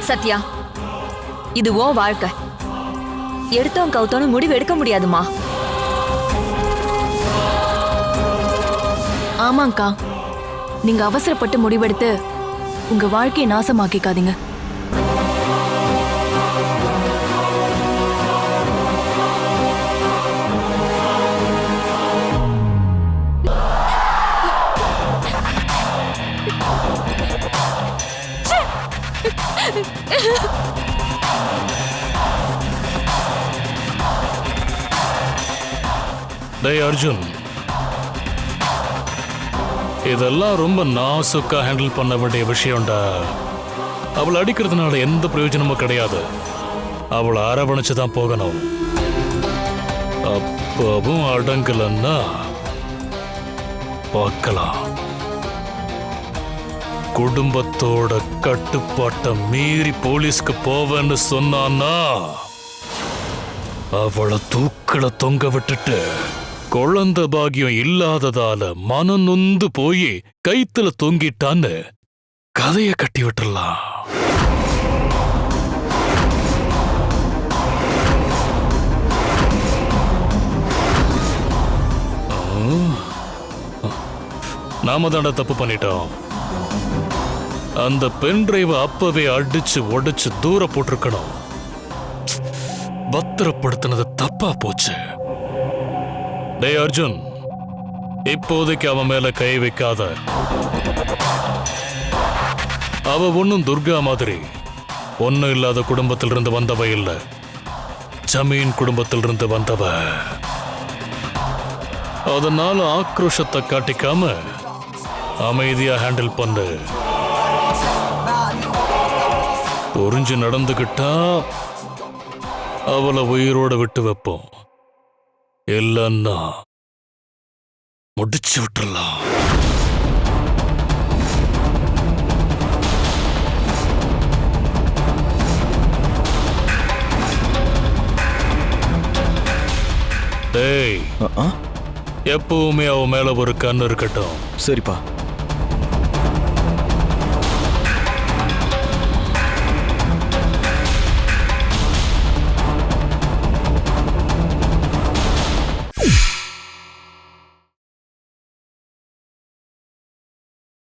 சத்யா, இது ஓ வாழ்க்கை. எடுத்தோம் கவுத்தோன்னு முடிவு எடுக்க முடியாதுமா. ஆமாங்கா, நீங்க அவசரப்பட்டு முடிவெடுத்து உங்க வாழ்க்கையை நாசமாக்கிக்காதீங்க. டேய் அர்ஜுன், இதெல்லாம் ரொம்ப நாசுக்கா ஹேண்டில் பண்ண வேண்டிய விஷயம்டா. அவளை அடிக்கிறதுனால எந்த பிரயோஜனமும் கிடையாது. அவளை அரவணைச்சு தான் போகணும். அப்பவும் அடங்கலன்னா பார்க்கலாம். குடும்பத்தோட கட்டுப்பாட்டை மீறி போலீஸ்க்கு போவேன்னு சொன்னான்னா அவளை தூக்கல தொங்க விட்டுட்டு குழந்தை பாக்கியம் இல்லாததால மனம் நொந்து போய் கைத்துல தொங்கிட்டான்னு கதைய கட்டி விட்டுறலாம். நாம தாண்டா தப்பு பண்ணிட்டோம். அந்த பென் டிரைவை அப்பவே அடிச்சு உடைச்சு தூர போட்டிருக்கணும். பத்திரப்படுத்தினது தப்பா போச்சு. டேய் அர்ஜுன், இப்போதைக்கு அவன் மேல கை வைக்காத. அவ ஒன்னும் துர்கா மாதிரி ஒன்னும் இல்லாத குடும்பத்திலிருந்து வந்தவ இல்ல. ஜமீன் குடும்பத்திலிருந்து வந்தவ. அதனால ஆக்ரோஷத்தை காட்டிக்காம அமைதியா ஹேண்டில் பண்ணு. புரிஞ்சு நடந்துகிட்டா அவளை உயிரோட விட்டு வைப்போம். இல்லன்னா முடிச்சு விட்டுறலாம். டேய், எப்பவுமே அவ மேல ஒரு கண்ணு இருக்கட்டும். சரிப்பா.